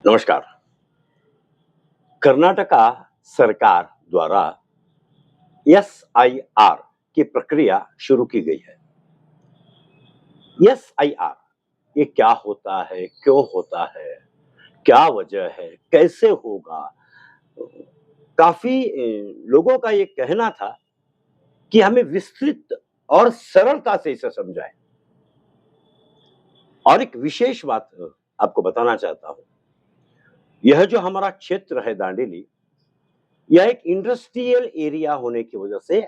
नमस्कार। कर्नाटका सरकार द्वारा एसआईआर की प्रक्रिया शुरू की गई है। एसआईआर ये क्या होता है, क्यों होता है, क्या वजह है, कैसे होगा? काफी लोगों का ये कहना था कि हमें विस्तृत और सरलता से इसे समझाएं। और एक विशेष बात आपको बताना चाहता हूं। यह जो हमारा क्षेत्र है दांडेली, यह एक इंडस्ट्रियल एरिया होने की वजह से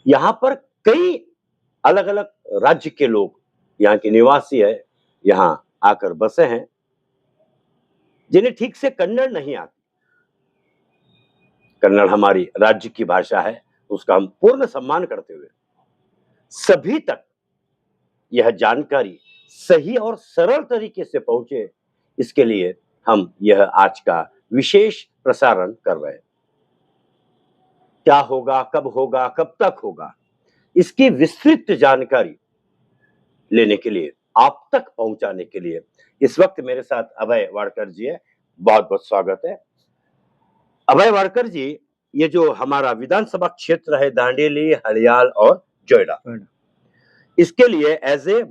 यहाँ पर कई अलग-अलग राज्य के लोग, यहाँ के निवासी है, यहाँ आकर बसे हैं, जिन्हें ठीक से कन्नड़ नहीं आती। कन्नड़ हमारी राज्य की भाषा है, उसका हम पूर्ण सम्मान करते हुए सभी तक यह जानकारी सही और सरल तरीके से पहुंचे, इसके लिए हम यह आज का विशेष प्रसारण कर रहे हैं। क्या होगा, कब तक होगा, इसकी विस्तृत जानकारी लेने के लिए, आप तक पहुंचाने के लिए इस वक्त मेरे साथ अभय वाडकर जी है। बहुत बहुत स्वागत है अभय वाडकर जी। ये जो हमारा विधानसभा क्षेत्र है दांडेली, हड़ियाल और जोइडा, इसके लिए एज ए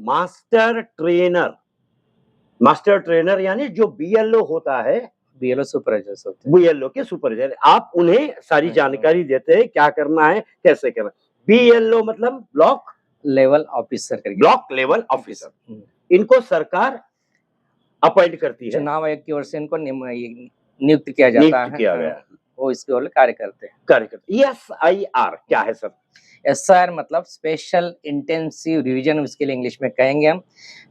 मास्टर ट्रेनर यानी जो बीएलओ होता है, बीएलओ सुपरवाइजर्स होते हैं, बीएलओ के सुपरवाइजर, आप उन्हें सारी जानकारी देते हैं, क्या करना है, कैसे करना है। बीएलओ मतलब block level officer, block level officer. इनको सरकार अपॉइंट करती है, चुनाव आयोग की ओर से इनको नियुक्त किया जाता है, किया गया, वो इसके ओर कार्य करते हैं। एसआईआर क्या है सर? एसआईआर मतलब स्पेशल इंटेंसिव रिवीजन, इसके लिए इंग्लिश में कहेंगे हम।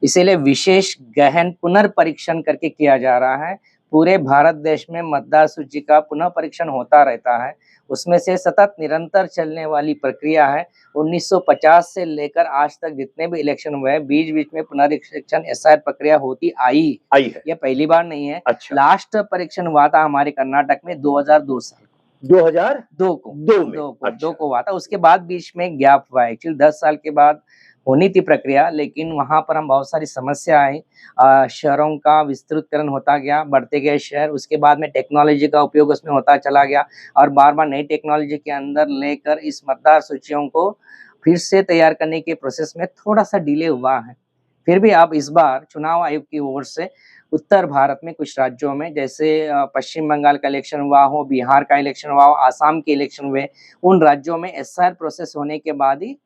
इसीलिए विशेष गहन पुनर्परीक्षण करके किया जा रहा है। पूरे भारत देश में मतदार सूची का पुनः परीक्षण होता रहता है, उसमें से सतत निरंतर चलने वाली प्रक्रिया है। 1950 से लेकर आज तक जितने भी इलेक्शन हुए, बीच बीच में पुनरीक्षण एसआईआर प्रक्रिया होती आई है। ये पहली बार नहीं है। अच्छा। लास्ट परीक्षण हुआ था हमारे कर्नाटक में 2002 साल 2002 को हुआ था। उसके बाद बीच में गैप हुआ। एक्चुअली 10 साल के बाद होनी थी प्रक्रिया, लेकिन वहां पर हम बहुत सारी समस्या आई। शहरों का विस्तृतकरण होता गया, बढ़ते गए शहर, उसके बाद में टेक्नोलॉजी का उपयोग उसमें होता चला गया और बार बार नई टेक्नोलॉजी के अंदर लेकर इस मतदार सूचियों को फिर से तैयार करने के प्रोसेस में थोड़ा सा डिले हुआ है। फिर भी अब इस बार चुनाव आयोग की ओर से उत्तर भारत में कुछ राज्यों में, जैसे पश्चिम बंगाल का इलेक्शन हुआ हो, बिहार का इलेक्शन हुआ हो, आसाम के इलेक्शन हुए, उन राज्यों में एसआईआर प्रोसेस होने के बाद ही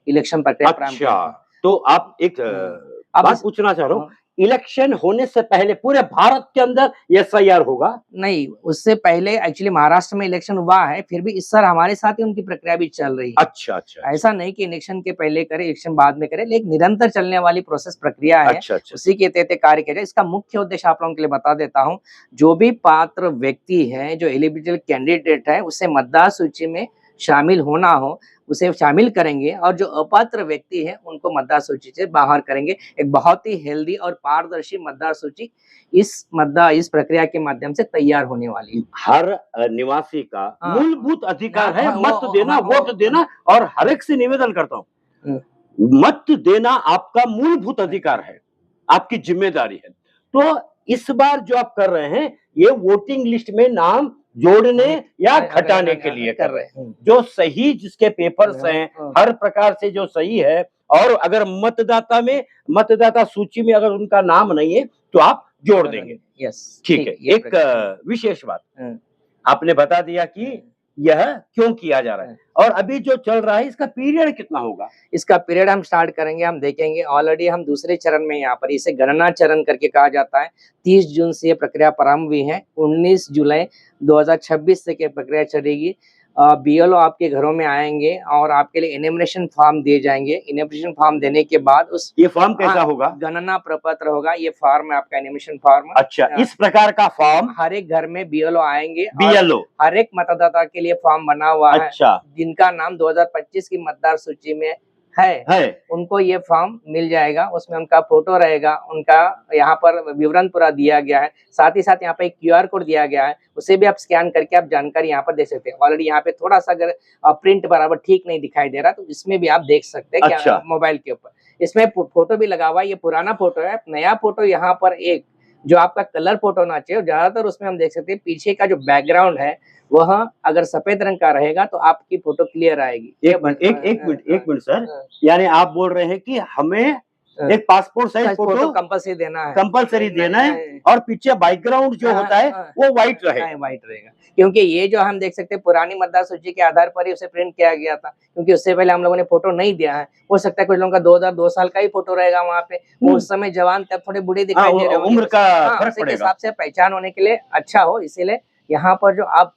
इलेक्शन प्रक्रिया प्रारंभ। अच्छा, तो आप एक बात पूछना चाह रहा हूँ, इलेक्शन होने से पहले पूरे भारत के अंदर एसआईआर होगा? नहीं, उससे पहले एक्चुअली महाराष्ट्र में इलेक्शन हुआ है, फिर भी इस साल हमारे साथ ही उनकी प्रक्रिया भी चल रही है। अच्छा। ऐसा नहीं कि इलेक्शन के पहले करे, इलेक्शन बाद में करे, लेकिन निरंतर चलने वाली प्रोसेस प्रक्रिया है। अच्छा। उसी के तहत कार्य किया जाए। इसका मुख्य उद्देश्य आप लोगों के लिए बता देता हूँ। जो भी पात्र व्यक्ति है, जो एलिजिबल कैंडिडेट है, उसे मतदार सूची में शामिल होना हो, उसे शामिल करेंगे, और जो अपात्र व्यक्ति है उनको मतदार सूची से बाहर करेंगे। एक बहुत ही हेल्दी और पारदर्शी मतदार सूची इस प्रक्रिया के माध्यम से तैयार होने वाली है। हर निवासी का मूलभूत अधिकार है मत देना, वोट देना, और हर एक से निवेदन करता हूँ, मत देना आपका मूलभूत अधिकार है, आपकी जिम्मेदारी है। तो इस बार जो आप कर रहे हैं, ये वोटिंग लिस्ट में नाम जोड़ने या घटाने के लिए कर रहे हैं। जो सही जिसके पेपर्स हैं, हर प्रकार से जो सही है, और अगर मतदाता सूची में अगर उनका नाम नहीं है तो आप जोड़ देंगे। यस, ठीक है। एक विशेष बात आपने बता दिया कि यह क्यों किया जा रहा है, और अभी जो चल रहा है इसका पीरियड कितना होगा? इसका पीरियड हम स्टार्ट करेंगे, हम देखेंगे। ऑलरेडी हम दूसरे चरण में, यहाँ पर इसे गणना चरण करके कहा जाता है। 30 जून से ये प्रक्रिया प्रारंभ हुई है। 19 जुलाई 2026 से ये प्रक्रिया चलेगी। बीएलओ आपके घरों में आएंगे और आपके लिए इनैमरेशन फॉर्म दिए जाएंगे। इनैमरेशन फॉर्म देने के बाद ये फॉर्म कैसा होगा? गणना प्रपत्र होगा। ये फॉर्म है आपका इनैमरेशन फॉर्म। अच्छा, इस प्रकार का फॉर्म हर एक घर में बीएलओ आएंगे। बीएलओ हर एक मतदाता के लिए फॉर्म बना हुआ है। अच्छा। जिनका नाम 2025 की मतदार सूची में है, उनको ये फॉर्म मिल जाएगा। उसमें उनका फोटो रहेगा, उनका यहाँ पर विवरण पूरा दिया गया है। साथ ही साथ यहाँ पे एक क्यूआर कोड दिया गया है, उसे भी आप स्कैन करके आप जानकारी यहाँ पर दे सकते हैं। ऑलरेडी यहाँ पे थोड़ा सा अगर प्रिंट बराबर ठीक नहीं दिखाई दे रहा तो इसमें भी आप देख सकते हैं। अच्छा। मोबाइल के ऊपर इसमें फोटो भी लगा हुआ है। ये पुराना फोटो है, नया फोटो यहाँ पर एक जो आपका कलर फोटो होना चाहिए, ज्यादातर उसमें हम देख सकते हैं पीछे का जो बैकग्राउंड है वह अगर सफेद रंग का रहेगा तो आपकी फोटो क्लियर आएगी। एक मिनट सर, यानी आप बोल रहे हैं कि हमें एक पासपोर्ट साइज फोटो कंपल्सरी देना है, कंपल्सरी देना है और पीछे बैकग्राउंड जो होता है वो व्हाइट रहेगा, क्योंकि ये जो हम देख सकते हैं पुरानी मतदार सूची के आधार पर ही उसे प्रिंट किया गया था, क्योंकि उससे पहले हम लोगों ने फोटो नहीं दिया है। हो सकता है कुछ लोगों का 2002 साल का ही फोटो रहेगा वहाँ पे, वो उस समय जवान तब थोड़े बूढ़े दिखाई दे रहे होंगे, उम्र का फर्क उसी के पड़ेगा। हिसाब से पहचान होने के लिए अच्छा हो, इसीलिए यहाँ पर जो आप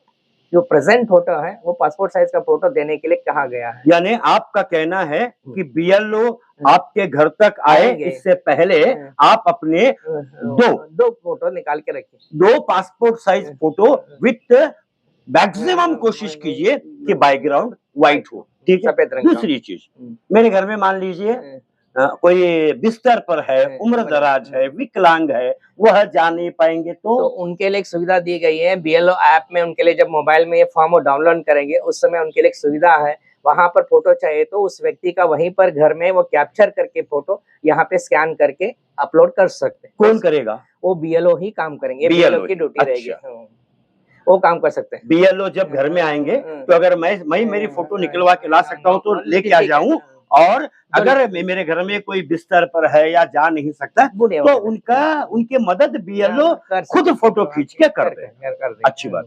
जो प्रेजेंट फोटो है वो पासपोर्ट साइज का फोटो देने के लिए कहा गया है। यानी आपका कहना है कि बीएलओ आपके घर तक आए इससे पहले आप अपने दो फोटो निकाल के रखिए, 2 passport size photo with maximum कोशिश कीजिए कि बैकग्राउंड व्हाइट हो, ठीक है। सफेद रंग का। दूसरी चीज, मेरे घर में मान लीजिए कोई बिस्तर पर है, उम्र दराज है, विकलांग है, वह जा नहीं पाएंगे तो उनके लिए एक सुविधा दी गई है बीएलओ ऐप में। उनके लिए जब मोबाइल में ये फॉर्म डाउनलोड करेंगे उस समय उनके लिए एक सुविधा है, वहां पर फोटो चाहिए तो उस व्यक्ति का वहीं पर घर में वो कैप्चर करके फोटो यहाँ पे स्कैन करके अपलोड कर सकते हैं। कौन करेगा? वो बीएलओ ही काम करेंगे, बीएलओ की ड्यूटी रहेगी, वो काम कर सकते हैं। बीएलओ जब घर में आएंगे तो अगर मैं मेरी फोटो निकलवा के ला सकता हूँ तो लेके आ जाऊं, और अगर मेरे घर में कोई बिस्तर पर है या जा नहीं सकता तो उनके मदद बीएलओ खुद फोटो खींच के कर दे। अच्छी बात।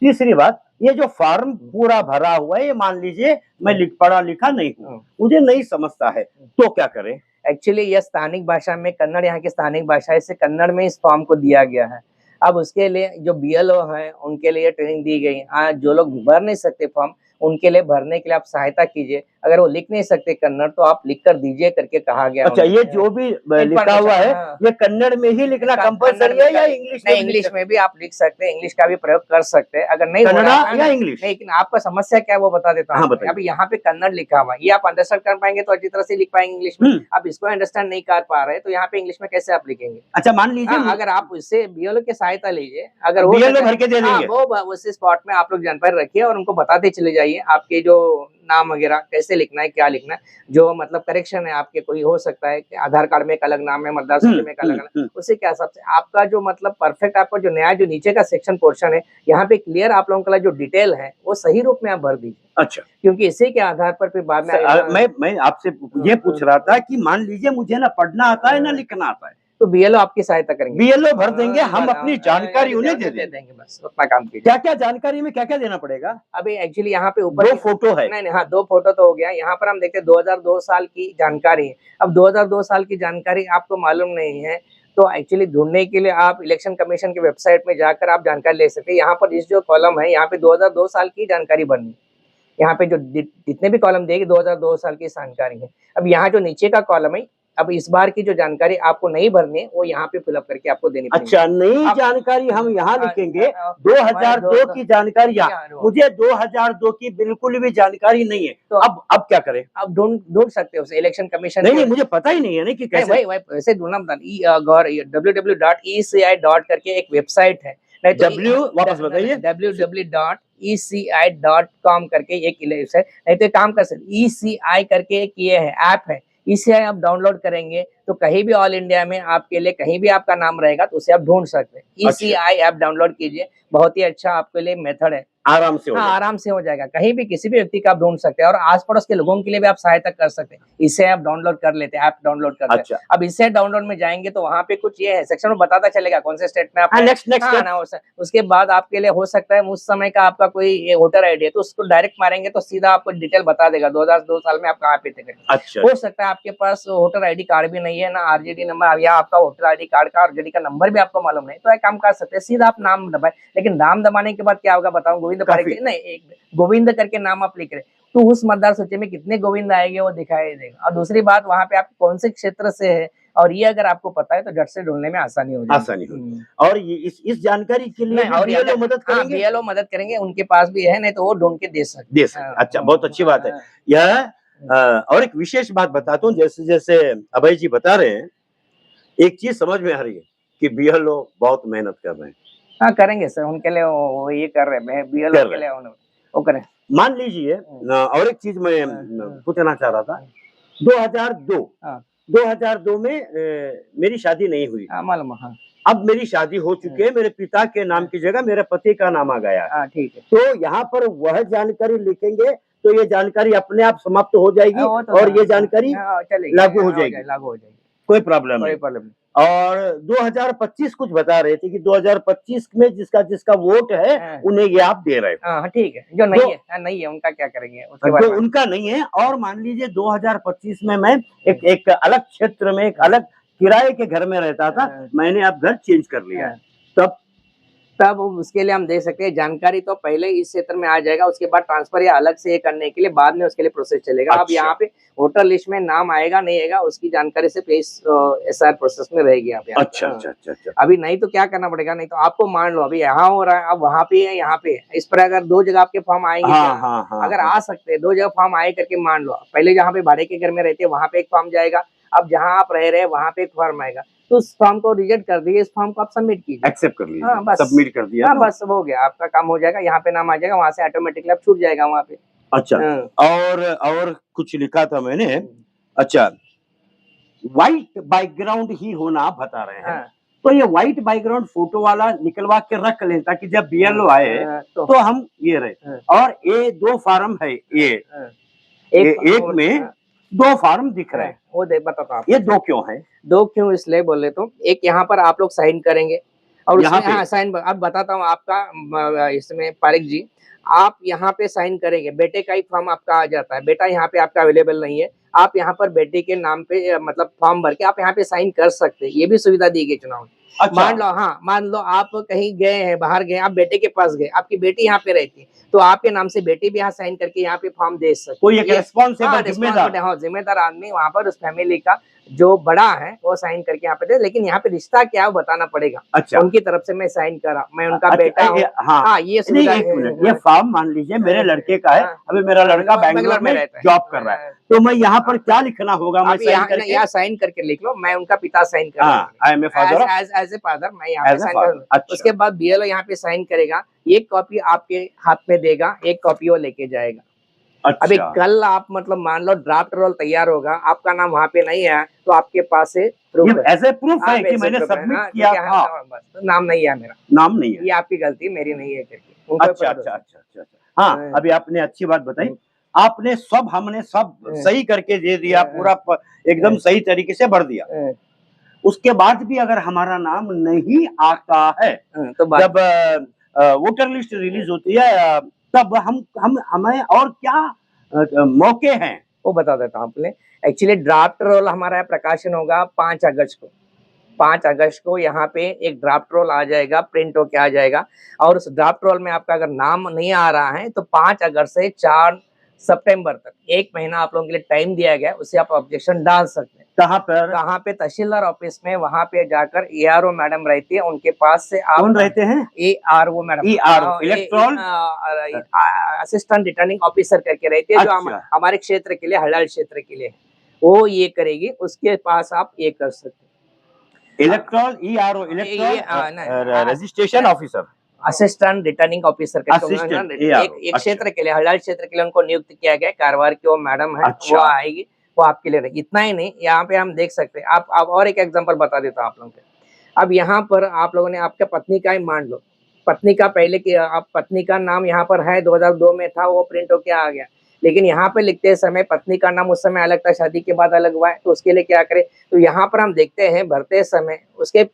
तीसरी बात, ये जो फॉर्म पूरा भरा हुआ है, ये मान लीजिए मैं पढ़ा लिखा नहीं हूँ, मुझे नहीं समझता है, तो क्या करें? एक्चुअली यह स्थानिक भाषा में, कन्नड़ यहाँ की स्थानिक भाषा है, इसे कन्नड़ में इस फॉर्म को दिया गया है। अब उसके लिए जो बीएलओ है उनके लिए ट्रेनिंग दी गई। आज जो लोग भर नहीं सकते फॉर्म, उनके लिए भरने के लिए आप सहायता कीजिए। अगर वो लिख नहीं सकते कन्नड़ तो आप लिख कर दीजिए करके कहा गया। अच्छा, ये जो भी लिखा हुआ है ये कन्नड़ में ही लिखना कंपल्सरी है या इंग्लिश में? इंग्लिश में भी आप लिख सकते हैं, इंग्लिश का भी प्रयोग कर सकते हैं अगर नहीं कन्नड़ या इंग्लिश। लेकिन आपका समस्या क्या है वो बता देता हूँ। अभी यहाँ पे कन्नड़ लिखा हुआ है, ये आप अंडरस्टैंड कर पाएंगे तो अच्छी तरह से लिख पाएंगे इंग्लिश में। आप इसको अंडरस्टैंड नहीं कर पा रहे तो यहाँ पे इंग्लिश में कैसे आप लिखेंगे? अच्छा, मान लीजिए अगर आप उससे बीएलओ की सहायता लीजिए, अगर वो बीएलओ भर के दे देंगे, वो उस स्पॉट में आप लोग जानकारी रखिए और उनको बताते चले जाइए आपके जो नाम वगैरह कैसे लिखना है, क्या लिखना है, जो मतलब करेक्शन है आपके कोई हो सकता है कि आधार कार्ड में एक अलग नाम है, मतदार सूची में एक अलग, उससे क्या हिसाब से आपका जो मतलब परफेक्ट आपका जो नया जो नीचे का सेक्शन पोर्शन है यहाँ पे क्लियर आप लोगों का जो डिटेल है वो सही रूप में आप भर दीजिए। अच्छा, क्योंकि इसी के आधार पर फिर बाद में मैं आपसे ये पूछ रहा था कि मान लीजिए मुझे ना पढ़ना आता है ना लिखना आता है तो बीएलओ आपकी सहायता करेंगे, बीएलओ भर देंगे, हम अपनी जानकारी उन्हें दे देंगे, बस उतना काम कीजिए। क्या क्या जानकारी में क्या क्या देना पड़ेगा? अभी एक्चुअली यहाँ पे ऊपर 2 फोटो है। नहीं, हाँ 2 फोटो तो हो गया। यहाँ पर हम देखते हैं 2002 साल की जानकारी है। अब 2002 साल की जानकारी आपको मालूम नहीं है तो एक्चुअली ढूंढने के लिए आप इलेक्शन कमीशन की वेबसाइट में जाकर आप जानकारी ले सकते हैं। यहाँ पर इस जो कॉलम है यहाँ पे 2002 साल की जानकारी भरनी, यहाँ पे जो जितने भी कॉलम देगी 2002 साल की जानकारी है। अब यहाँ जो नीचे का कॉलम है, अब इस बार की जो जानकारी आपको नहीं भरनी है वो यहाँ पे फिलअप करके आपको देनी पड़ेगी। अच्छा, नई जानकारी हम यहाँ लिखेंगे 2002 की जानकारी। मुझे 2002 की बिल्कुल भी जानकारी नहीं है तो अब क्या करें? अब ढूंढ सकते हो इलेक्शन कमीशन। नहीं, मुझे पता ही नहीं है ना कि कैसे वैसे ढूंढना www.eci. करके एक वेबसाइट है, नहीं तो वापस बताइए www.eci.com करके एक वेबसाइट, नहीं तो काम कर सकते ECI करके एक ये है ऐप है, ECI आप डाउनलोड करेंगे तो कहीं भी ऑल इंडिया में आपके लिए कहीं भी आपका नाम रहेगा तो उसे आप ढूंढ सकते हैं। ECI ऐप डाउनलोड कीजिए, बहुत ही अच्छा आपके लिए मेथड है, आराम से आराम से हो जाएगा। कहीं भी किसी भी व्यक्ति का आप ढूंढ सकते हैं और आस पड़ोस के लोगों के लिए भी आप सहायता कर सकते हैं। इसे आप डाउनलोड कर लेते हैं, ऐप डाउनलोड करते हैं। अच्छा। अब इसे डाउनलोड में जाएंगे तो वहाँ पे कुछ ये है सेक्शन में बताता चलेगा कौन से स्टेट में आप उसके बाद आपके लिए हो सकता है उस समय का आपका कोई वोटर आईडी है तो उसको डायरेक्ट मारेंगे तो सीधा आपको डिटेल बता देगा 2002 साल में आप कहाँ पे थे। अच्छा। हो सकता है आपके पास वोटर आईडी कार्ड भी नहीं है ना आरजेडी नंबर, या आपका वोटर आईडी कार्ड का आरजेडी का नंबर भी आपको मालूम नहीं, तो एक काम कर सकते हैं सीधा आप नाम दबाए। लेकिन नाम दबाने के बाद क्या होगा बताऊं, गोविंद पारेख नहीं, गोविंद करके नाम आप लिख रहे तो उस मतदार सूची में कितने गोविंद आएंगे वो दिखाई देगा। और दूसरी बात वहां पे आप कौन से क्षेत्र से है और ये अगर आपको पता है तो झट से ढूंढने में आसानी हो जाएगी। और ये इस जानकारी के लिए बीएलओ मदद करेंगे, बीएलओ मदद करेंगे, उनके पास भी है, नहीं तो वो ढूंढ के दे सकते। अच्छा, बहुत अच्छी बात है यह। और एक विशेष बात बताता हूँ, जैसे जैसे अभय जी बता रहे हैं एक चीज समझ में आ रही है कि बीएलओ बहुत मेहनत कर रहे हैं। हाँ करेंगे सर, उनके लिए वो ये कर रहे हैं, बीएलओ के लिए वो करें। मान लीजिए और एक चीज मैं पूछना चाह रहा था, 2002 में मेरी शादी नहीं हुई, मालूम। अब मेरी शादी हो चुकी है, मेरे पिता के नाम की जगह मेरे पति का नाम आ गया है। हाँ ठीक है। तो यहाँ पर वह जानकारी लिखेंगे तो ये जानकारी अपने आप समाप्त हो जाएगी वो तो और ये जानकारी चलेगी, लागू हो हाँ, जाएगी, लागू हो जाएगी, कोई प्रॉब्लम कोई नहीं। प्रॉब्लम नहीं। और 2025 कुछ बता रहे थे कि 2025 में जिसका वोट है हाँ। उन्हें ये आप दे रहे हो। हाँ ठीक है, जो नहीं है, नहीं है उनका क्या करेंगे उसके जो बारे में। उनका नहीं है। और मान लीजिए 2025 में मैं एक अलग क्षेत्र में, एक अलग किराए के घर में रहता था, मैंने अब घर चेंज कर लिया है, तब उसके लिए हम दे सकते हैं। जानकारी तो पहले इस क्षेत्र में आ जाएगा, उसके बाद ट्रांसफर या अलग से ये करने के लिए बाद में उसके लिए प्रोसेस चलेगा। अब यहाँ पे वोटर लिस्ट में नाम आएगा नहीं आएगा उसकी जानकारी सिर्फ इस SR प्रोसेस में रहेगी यहाँ पे। अच्छा। अभी नहीं तो क्या करना पड़ेगा, नहीं तो आपको मान लो अभी यहाँ हो रहा है, अब वहाँ पे है, यहाँ पे है, इस पर अगर 2 जगह आपके फॉर्म आएंगे अगर आ सकते हैं 2 जगह फॉर्म आए करके मान लो, पहले जहाँ पे भाड़े के घर में रहते हैं वहाँ पे एक फॉर्म जाएगा, अब जहाँ आप रह रहे हैं वहाँ पे एक फॉर्म आएगा, तो उस फॉर्म को रिजेक्ट कर दिए, इस फॉर्म को आप सबमिट कीजिए, एक्सेप्ट कर लीजिए। हाँ बस सबमिट कर दिया, हाँ बस हो गया, आपका काम हो जाएगा, यहाँ पे नाम आ जाएगा, वहाँ से ऑटोमेटिकली आप छूट जाएगा वहाँ पे। अच्छा। और कुछ लिखा था मैंने। अच्छा, व्हाइट बैकग्राउंड ही होना आप बता रहे हैं। तो ये व्हाइट बैकग्राउंड फोटो वाला निकलवा के रख लें ताकि जब BLO आए तो हम ये रहे। और ये 2 फार्म है, ये एक में 2 फार्म दिख रहे हैं, वो देख बताता हूँ ये 2 क्यों है? 2 क्यों इसलिए बोले तो एक यहाँ पर आप लोग साइन करेंगे और यहाँ उसमें साइन अब बताता हूँ आपका इसमें पारिक जी, आप यहाँ पे साइन करेंगे, बेटे का ही फॉर्म आपका आ जाता है, बेटा यहाँ पे आपका अवेलेबल नहीं है, आप यहाँ पर बेटे के नाम पे मतलब फॉर्म भर के आप यहाँ पे साइन कर सकते हैं, ये भी सुविधा दी गई चुनाव में। अच्छा। मान लो आप कहीं गए हैं, बाहर गए, आप बेटे के पास गए, आपकी बेटी यहाँ पे रहती है, तो आपके नाम से बेटी भी यहाँ साइन करके यहाँ पे फॉर्म दे सकते। कोई एक रिस्पॉन्सिबल जिम्मेदार आदमी वहाँ पर उस फैमिली का जो बड़ा है वो साइन करके यहाँ पे दे, लेकिन यहाँ पे रिश्ता क्या है वो बताना पड़ेगा। अच्छा, उनकी तरफ से मैं साइन करा, मैं उनका बेटा हूँ। हाँ ये सुविधा ये फॉर्म मान लीजिए मेरे लड़के का है, अभी मेरा लड़का बैंगलोर में जॉब कर रहा है, तो मैं यहाँ पर क्या लिखना होगा? मैं यहाँ साइन करके लिख लो, मैं उनका पिता साइन कर I am a father, as a father मैं यहाँ पे साइन कर। उसके बाद BLO यहाँ पे साइन करेगा, एक कॉपी आपके हाथ में देगा, एक कॉपी वो लेके जाएगा। अच्छा। अभी कल आप मतलब मान लो ड्राफ्ट रोल तैयार होगा, आपका नाम वहाँ पे नहीं है, तो आपके पास से प्रूफ है कि मैंने सबमिट किया था, तो नाम नहीं है, मेरा नाम नहीं है, ये आपकी गलती मेरी नहीं है करके। अच्छा। हाँ, अभी आपने अच्छी बात बताई, आपने हमने सब सही करके दे दिया, पूरा एकदम सही तरीके से भर दिया। उसके बाद भी अगर हमारा नाम नहीं आता है तो जब वोटर लिस्ट रिलीज होती है तब हमें और क्या मौके हैं वो बता देता हूँ आपने। एक्चुअली ड्राफ्ट रोल हमारा प्रकाशन होगा 5 अगस्त को। 5 अगस्त को यहाँ पे एक ड्राफ्ट रोल आ जाएगा, प्रिंट होके आ जाएगा, और उस ड्राफ्ट रोल में आपका अगर नाम नहीं आ रहा है तो 5 अगस्त से 4 सितंबर तक 1 महीना आप लोगों के लिए टाइम दिया गया, उससे आप ऑब्जेक्शन डाल सकते हैं। कहाँ पे? तहसीलदार ऑफिस में, वहाँ पे जाकर ARO मैडम रहती है, उनके पास से आप। कौन रहते हैं? ARO madam, electron assistant returning officer करके रहती है, जो हमारे क्षेत्र के लिए, हड़ाल क्षेत्र के लिए वो ये करेगी, उसके पास आप ये कर सकते हैं। Electron registration officer, assistant returning officer एक क्षेत्र के लिए, हड़ाल क्षेत्र के लिए उनको नियुक्त किया गया, कारवार की वो मैडम है। वो आएगी, वो आपके लिए रहेगी। इतना ही नहीं, यहाँ पे हम देख सकते हैं, आप और एक एग्जांपल बता देता हूँ आप लोगों को। अब यहाँ पर आप लोगों ने आपके पत्नी का ही मान लो, पत्नी का पहले की आप पत्नी का नाम यहाँ पर है 2002 में था, वो प्रिंट होके आ गया, लेकिन यहाँ पे लिखते समय पत्नी का नाम उस समय अलग था, शादी के बाद अलग हुआ है, तो उसके लिए क्या करें? तो यहाँ पर हम देखते हैं भरते समय उसके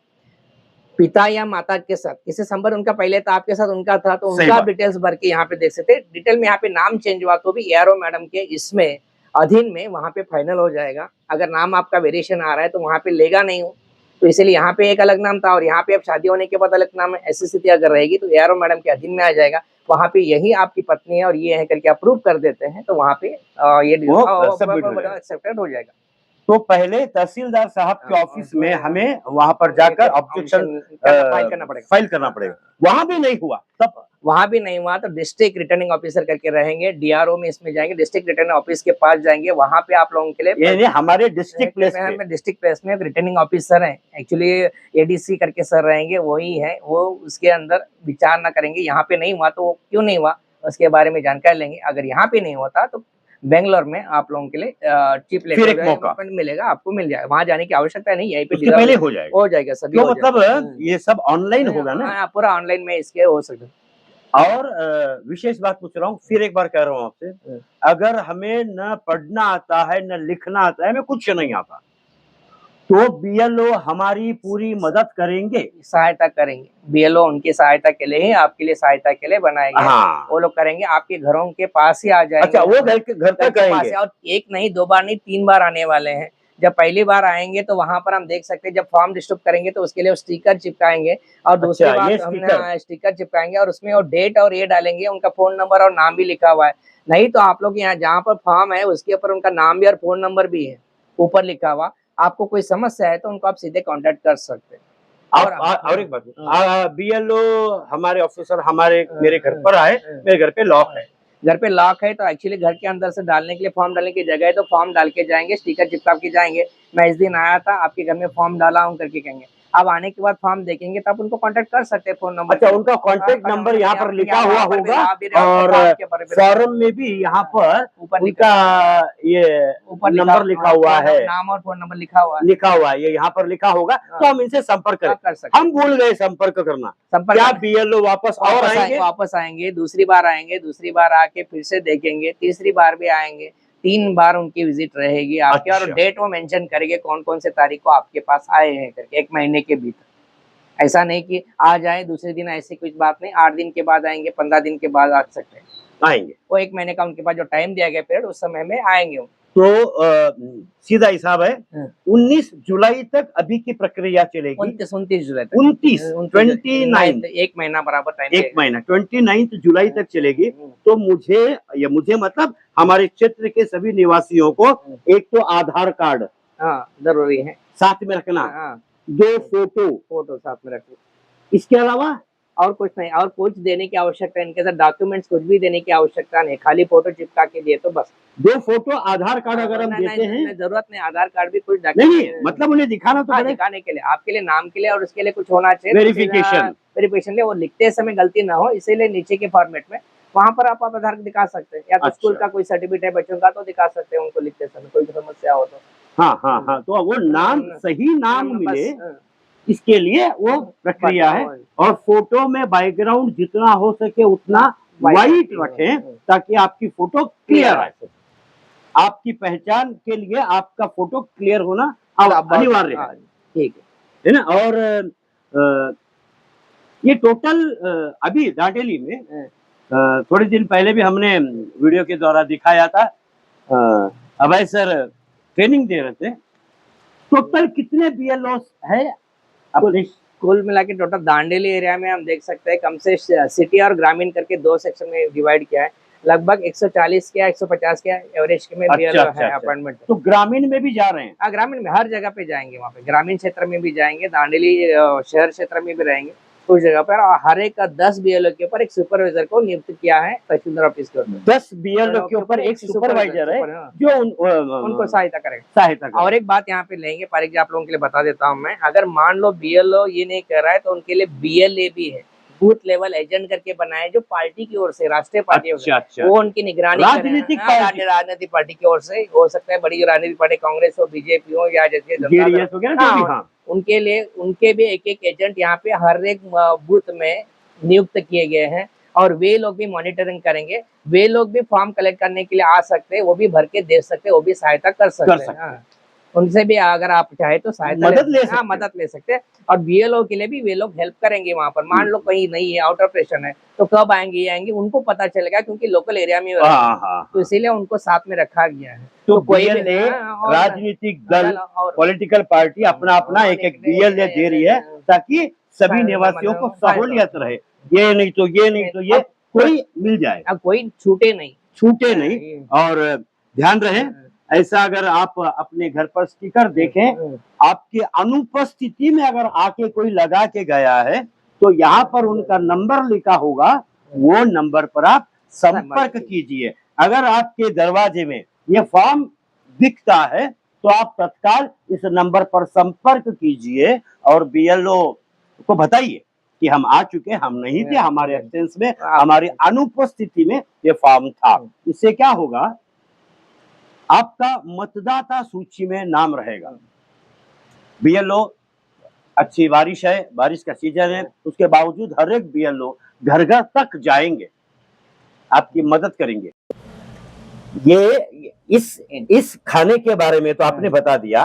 पिता या माता के साथ किसी संपर्क उनका पहले था, आपके साथ उनका था, तो उनका डिटेल्स भर के यहाँ पे देख सकते हैं। डिटेल में यहाँ पे नाम चेंज हुआ तो भी ARO मैडम के इसमें अधीन में वहाँ पे फाइनल हो जाएगा। अगर नाम आपका वेरिएशन आ रहा है तो वहाँ पे लेगा नहीं हो, तो इसीलिए यहाँ पे एक अलग नाम था और यहाँ पे अब शादी होने के बाद अलग नाम है। ऐसी स्थिति अगर रहेगी तो ARO मैडम के अधीन में आ जाएगा, वहाँ पे यही आपकी पत्नी है और ये है करके अप्रूव कर देते हैं, तो वहाँ पे ये एक्सेप्टेड हो जाएगा। तो पहले तहसीलदार साहब के ऑफिस में हमें वहां पर जाकर ऑब्जेक्शन फाइल करना पड़ेगा। वहां भी नहीं हुआ, तब वहां भी नहीं हुआ तो डिस्ट्रिक्ट रिटर्निंग ऑफिसर करके रहेंगे, DRO में इसमें जाएंगे, डिस्ट्रिक्ट रिटर्निंग ऑफिस के पास जाएंगे, वहां पे आप लोगों के लिए हमारे डिस्ट्रिक्ट प्लेस में रिटर्निंग ऑफिसर है, एक्चुअली ADC करके सर रहेंगे, वही है, वो उसके अंदर विचार ना करेंगे। यहाँ पे नहीं हुआ तो क्यों नहीं हुआ उसके बारे में जानकारी लेंगे। अगर यहाँ पे नहीं होता तो बेंगलोर में आप लोगों के लिए चिप फिर लेटर एक मौका मिलेगा, आपको मिल जाएगा, वहां जाने की आवश्यकता नहीं, यहीं पे उसके पहले हो जाएगा। हो जाएगा, सभी तो हो मतलब जाएगा। ये सब ऑनलाइन होगा ना? हाँ, पूरा ऑनलाइन में इसके हो सकता है। और विशेष बात पूछ रहा हूँ, फिर एक बार कह रहा हूँ आपसे, अगर हमें न पढ़ना आता है न लिखना आता है, हमें कुछ नहीं आता, तो बीएलओ हमारी पूरी मदद करेंगे, सहायता करेंगे। बीएलओ उनकी सहायता के लिए ही, आपके लिए सहायता के लिए बनाए गए। हाँ। वो लोग करेंगे, आपके घरों के पास ही आ जाएंगे। अच्छा, वो घर तक के पास आएंगे? ही, और एक नहीं, 2 बार नहीं, 3 बार आने वाले हैं। जब पहली बार आएंगे तो वहां पर हम देख सकते हैं, जब फॉर्म डिस्ट्रीब्यूट करेंगे तो उसके लिए स्टिकर चिपकाएंगे, और दूसरी अच्छा, ये बात स्टिकर? हमने स्टिकर चिपकाएंगे और उसमें वो डेट और ये डालेंगे, उनका फोन नंबर और नाम भी लिखा हुआ है। नहीं तो आप लोग यहाँ जहाँ पर फॉर्म है उसके ऊपर उनका नाम भी और फोन नंबर भी है ऊपर लिखा हुआ। आपको कोई समस्या है तो उनको आप सीधे कांटेक्ट कर सकते हैं। और एक बात, बीएलओ हमारे ऑफिसर मेरे घर पर आए, मेरे घर पे लॉक है, घर पे लॉक है, तो एक्चुअली घर के अंदर से डालने के लिए, फॉर्म डालने की जगह है तो फॉर्म डाल के जाएंगे, स्टिकर चिपका के जाएंगे, मैं इस दिन आया था आपके घर में फॉर्म डाला हूँ करके कहेंगे। अब आने के बाद फॉर्म देखेंगे तब उनको कांटेक्ट कर सकते हैं फोन नंबर। अच्छा, उनका कांटेक्ट नंबर यहाँ पर लिखा हुआ होगा, और फॉर्म में भी यहाँ पर उनका ये नंबर लिखा हुआ है, नाम और फोन नंबर लिखा हुआ है, ये यहाँ पर लिखा होगा, तो हम इनसे संपर्क कर सकते। हम भूल गए संपर्क करना, क्या बीएलओ वापस आएंगे, दूसरी बार आएंगे, दूसरी बार आके फिर से देखेंगे, तीसरी बार भी आएंगे, 3 बार उनकी विजिट रहेगी आपके। और डेट वो मेंशन करेंगे कौन कौन से तारीख को आपके पास आए हैं करके, 1 महीने के भीतर। ऐसा नहीं कि आ जाए दूसरे दिन, ऐसी कुछ बात नहीं, 8 दिन के बाद आएंगे, 15 दिन के बाद आ सकते हैं, आएंगे। वो 1 महीने का उनके पास जो टाइम दिया गया पीरियड, उस समय में आएंगे। तो सीधा हिसाब है, 19 जुलाई तक अभी की प्रक्रिया चलेगी। 29 जुलाई तक, 29 1 महीना बराबर टाइम, 1 महीना 29 जुलाई तक चलेगी। तो मुझे मतलब हमारे क्षेत्र के सभी निवासियों को एक तो आधार कार्ड जरूरी है साथ में रखना, 2 फोटो साथ में रखना, इसके अलावा और कुछ नहीं, और कुछ देने की आवश्यकता, इनके साथ डॉक्यूमेंट्स कुछ भी देने की आवश्यकता नहीं, खाली फोटो चिपका के दिए तो बस। 2 फोटो, आधार कार्ड अगर हम देते हैं, जरूरत नहीं, आधार कार्ड भी कुछ नहीं, मतलब उन्हें दिखाना तो दिखाने के लिए, आपके लिए, नाम के लिए, और उसके लिए कुछ होना चाहिए, वेरिफिकेशन लिए, वो लिखते समय गलती ना हो, इसीलिए नीचे के फॉर्मेट में वहां पर आप आधार दिखा सकते हैं, या तो स्कूल का कोई सर्टिफिकेट है बच्चों का तो दिखा सकते हैं उनको लिखते समय, कोई समस्या हो तो। हाँ, तो वो नाम, सही नाम मिले, इसके लिए वो प्रक्रिया है। और फोटो में बैकग्राउंड जितना हो सके उतना वाइट रखें, ताकि आपकी फोटो क्लियर आए। आपकी पहचान के लिए आपका फोटो क्लियर होना अनिवार्य है, ठीक है ना? और ये टोटल अभी दांडेली में थोड़े दिन पहले भी हमने वीडियो के द्वारा दिखाया था, अभय सर ट्रेनिंग दे रहे थे। टोटल कितने बीएलओ है अपने? कुल मिला के टोटल दांडेली एरिया में हम देख सकते हैं, कम से सिटी और ग्रामीण करके 2 सेक्शन में डिवाइड किया है, लगभग 140 के 150 के एवरेज के में बीएलओ है अपॉइंटमेंट। तो ग्रामीण में भी जा रहे हैं? ग्रामीण में हर जगह पे जाएंगे, वहाँ पे ग्रामीण क्षेत्र में भी जाएंगे, दांडेली शहर क्षेत्र में भी रहेंगे, उस जगह पर। और हर एक का 10 बीएलओ के ऊपर एक सुपरवाइजर को नियुक्त किया है तहसीलदार ऑफिस के ऊपर। 10 बीएलओ के ऊपर एक सुपरवाइजर है जो उनको सहायता करेगा। और एक बात यहाँ पे लेंगे पारिक जी, आप लोगों के लिए बता देता हूँ मैं, अगर मान लो बीएलओ ये नहीं कर रहा है तो उनके लिए बीएलए भी है, बूथ लेवल एजेंट करके बनाए, जो पार्टी की ओर से, राष्ट्रीय पार्टी वो उनकी निगरानी, राजनीतिक पार्टी की ओर से हो सकता है, बड़ी राजनीतिक पार्टी कांग्रेस हो, बीजेपी हो, या जैसे उनके लिए उनके भी एक एजेंट यहाँ पे हर एक बूथ में नियुक्त किए गए हैं, और वे लोग भी मॉनिटरिंग करेंगे, वे लोग भी फॉर्म कलेक्ट करने के लिए आ सकते हैं, वो भी भर के दे सकते हैं, वो भी सहायता कर सकते हैं। उनसे भी अगर आप चाहे तो सहायता मदद ले सकते हैं। और बीएलओ के लिए भी वे लोग हेल्प करेंगे वहाँ पर, मान लो कहीं नहीं है, आउट ऑफ स्टेशन है, तो कब आएंगे उनको पता चलेगा, क्योंकि लोकल एरिया में तो इसीलिए उनको साथ में रखा गया है। तो कोई राजनीतिक दल, पॉलिटिकल पार्टी अपना अपना एक बीएलए दे रही है, ताकि सभी निवासियों को सहूलियत रहे, ये नहीं तो ये कोई मिल जाए, कोई छूटे नहीं। और ध्यान रहे, ऐसा अगर आप अपने घर पर स्टिकर देखें, आपकी अनुपस्थिति में अगर आके कोई लगा के गया है, तो यहाँ पर उनका नंबर लिखा होगा, वो नंबर पर आप संपर्क कीजिए। अगर आपके दरवाजे में ये फॉर्म दिखता है तो आप तत्काल इस नंबर पर संपर्क कीजिए और बीएलओ को बताइए कि हम आ चुके, हम नहीं थे, हमारे एब्सेंस में, हमारी अनुपस्थिति में ये फॉर्म था। इससे क्या होगा आपका मतदाता सूची में नाम रहेगा। बीएलओ, अच्छी बारिश है, बारिश का सीजन है, उसके बावजूद हर एक बीएलओ घर घर तक जाएंगे, आपकी मदद करेंगे। ये इस खाने के बारे में तो आपने बता दिया,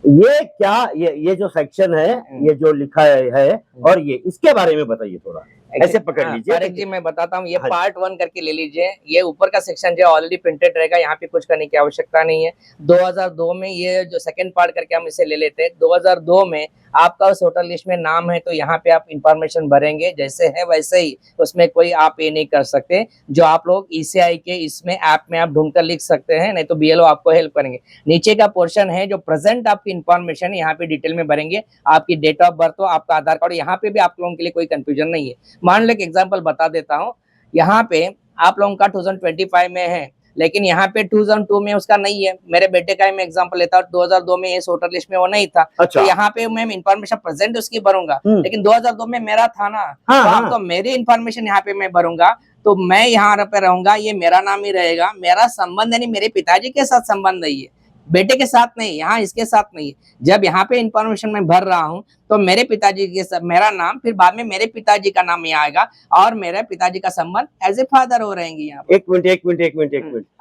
ये क्या, ये जो सेक्शन है, ये जो लिखा है, और ये इसके बारे में बताइए थोड़ा, ऐसे पकड़ लीजिए। तारिक जी मैं बताता हूँ, ये हाँ जी। पार्ट 1 करके ले लीजिए। ये ऊपर का सेक्शन जो ऑलरेडी प्रिंटेड रहेगा, यहाँ पे कुछ करने की आवश्यकता नहीं है। 2002 में ये जो सेकंड पार्ट करके हम इसे ले लेते हैं, 2002 में आपका उस वोटर लिस्ट में नाम है तो यहाँ पे आप इंफॉर्मेशन भरेंगे, जैसे है वैसे ही, उसमें कोई आप ये नहीं कर सकते। जो आप लोग ईसीआई के इसमें ऐप में आप ढूंढकर लिख सकते हैं, नहीं तो बीएलओ आपको हेल्प करेंगे। नीचे का पोर्शन है जो प्रेजेंट आपकी इंफॉर्मेशन यहाँ पे डिटेल में भरेंगे, आपकी डेट ऑफ बर्थ हो, आपका आधार कार्ड, यहाँ पे भी आप लोगों के लिए कोई कंफ्यूजन नहीं है। मान लो एक एग्जांपल बता देता हूँ, यहाँ पे आप लोगों का 2025 में है, लेकिन यहाँ पे 2002 में उसका नहीं है। मेरे बेटे का ही मैं एग्जांपल लेता हूँ, 2002 में इस वोटर लिस्ट में वो नहीं था। अच्छा। तो यहाँ पे मैं इंफॉर्मेशन प्रेजेंट उसकी भरूंगा, लेकिन 2002 में मेरा था ना, हाँ, तो हाँ। अब तो मेरी इंफॉर्मेशन यहाँ पे मैं भरूंगा, तो मैं यहाँ पे रहूंगा, ये मेरा नाम ही रहेगा। मेरा संबंध यानी मेरे पिताजी के साथ संबंध नहीं है, बेटे के साथ नहीं, यहाँ इसके साथ नहीं है। जब यहाँ पे इंफॉर्मेशन मैं भर रहा हूँ तो मेरे पिताजी के साथ मेरा नाम, फिर बाद में मेरे पिताजी का नाम यहाँ आएगा, और मेरे पिताजी का संबंध एज ए फादर हो रहेंगे यहाँ पे। एक मिनट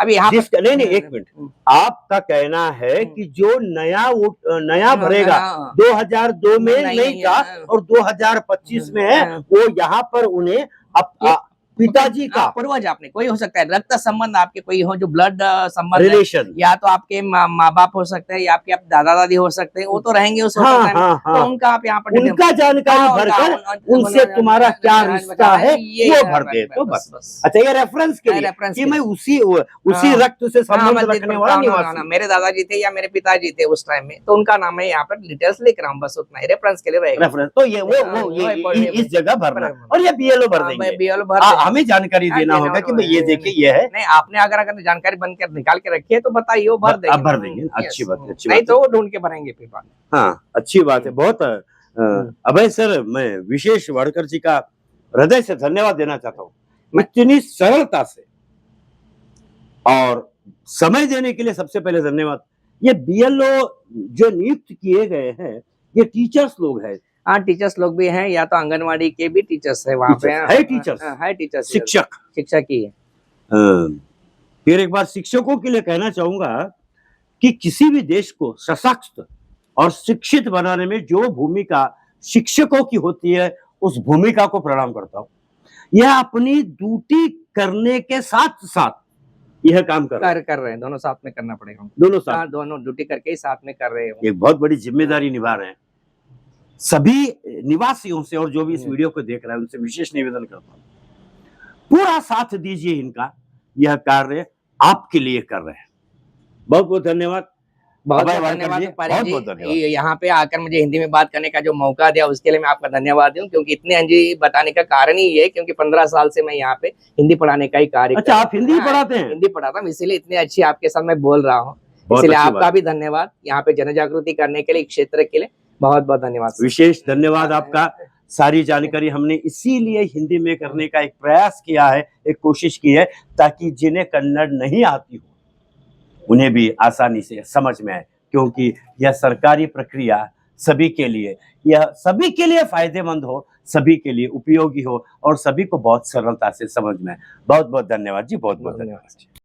अभी यहाँ नहीं, एक मिनट। आपका कहना है कि जो नया भरेगा 2002 में नहीं था और 2025 में है, वो यहाँ पर उन्हें पिताजी का पूर्वज आपने कोई हो सकता है, रक्त संबंध आपके कोई हो, जो ब्लड संबंध रिलेशन, या तो आपके माँ बाप हो सकते हैं, या आपके दादा दादी हो सकते हैं, वो तो रहेंगे उस वक्त में। तो उनका आप यहाँ पर उनका जानकारी भरकर उनसे तुम्हारा क्या रिश्ता है वो भर दे तो बस। अच्छा, ये रेफरेंस के लिए कि मैं उसी रक्त से संबंध रखने वाला निवासी, मेरे दादाजी थे या मेरे पिताजी थे उस टाइम में, तो उनका नाम मैं यहाँ पर डिटेल्स लिख रहा हूँ, बस उतना ही रेफरेंस के लिए रहेगा। रेफरेंस तो ये वो इस जगह भरना, और ये बीएलओ भर देंगे। बीएलओ भर हमें जानकारी देना होगा कि भाई ये देखिए ये है। नहीं, आपने अगर जानकारी बनकर निकाल के रखी है तो बताइए, वो भर देंगे। भर देंगे, अच्छी बात है, नहीं तो वो ढूंढ के भरेंगे फिर बाद। हाँ, अच्छी बात है, बहुत। अभय सर, मैं विशेष वाडकर जी का हृदय से धन्यवाद देना चाहता हूँ, इतनी सरलता से और समय देने के लिए सबसे पहले धन्यवाद। ये बीएलओ जो नियुक्त किए गए हैं, ये टीचर्स लोग हैं। हाँ, टीचर्स लोग भी हैं, या तो आंगनवाड़ी के भी टीचर्स है वहाँ पे, है टीचर्स, है टीचर्स, शिक्षक ही है। फिर एक बार शिक्षकों के लिए कहना चाहूंगा कि किसी भी देश को सशक्त और शिक्षित बनाने में जो भूमिका शिक्षकों की होती है, उस भूमिका को प्रणाम करता हूँ। यह अपनी ड्यूटी करने के साथ साथ यह काम कर रहे हैं, दोनों साथ में करना पड़ेगा, दोनों ड्यूटी करके ही साथ में कर रहे हैं। एक बहुत बड़ी जिम्मेदारी निभा रहे हैं। सभी निवासियों से और जो भी इस वीडियो को देख रहे हैं उनसे विशेष निवेदन करता हूँ, पूरा साथ दीजिए इनका, यह कार्य आपके लिए कर रहे हैं। बहुत बहुत धन्यवाद। बहुत धन्यवाद। यहाँ पे आकर मुझे हिंदी में बात करने का जो मौका दिया उसके लिए मैं आपका धन्यवाद दूं, क्योंकि इतने अंजी बताने का कारण ही है क्योंकि 15 साल से मैं यहाँ पे हिंदी पढ़ाने का ही कार्य। अच्छा, आप हिंदी पढ़ाते हैं? हिंदी पढ़ाता हूँ, इसीलिए इतनी अच्छी आपके साथ मैं बोल रहा हूँ, इसलिए आपका भी धन्यवाद। यहाँ पे जन जागृति करने के लिए, क्षेत्र के लिए बहुत बहुत धन्यवाद। विशेष धन्यवाद आपका। सारी जानकारी हमने इसीलिए हिंदी में करने का एक प्रयास किया है, एक कोशिश की है, ताकि जिन्हें कन्नड़ नहीं आती हो उन्हें भी आसानी से समझ में आए, क्योंकि यह सरकारी प्रक्रिया सभी के लिए फायदेमंद हो, सभी के लिए उपयोगी हो और सभी को बहुत सरलता से समझ में आए। बहुत बहुत धन्यवाद जी, बहुत बहुत धन्यवाद।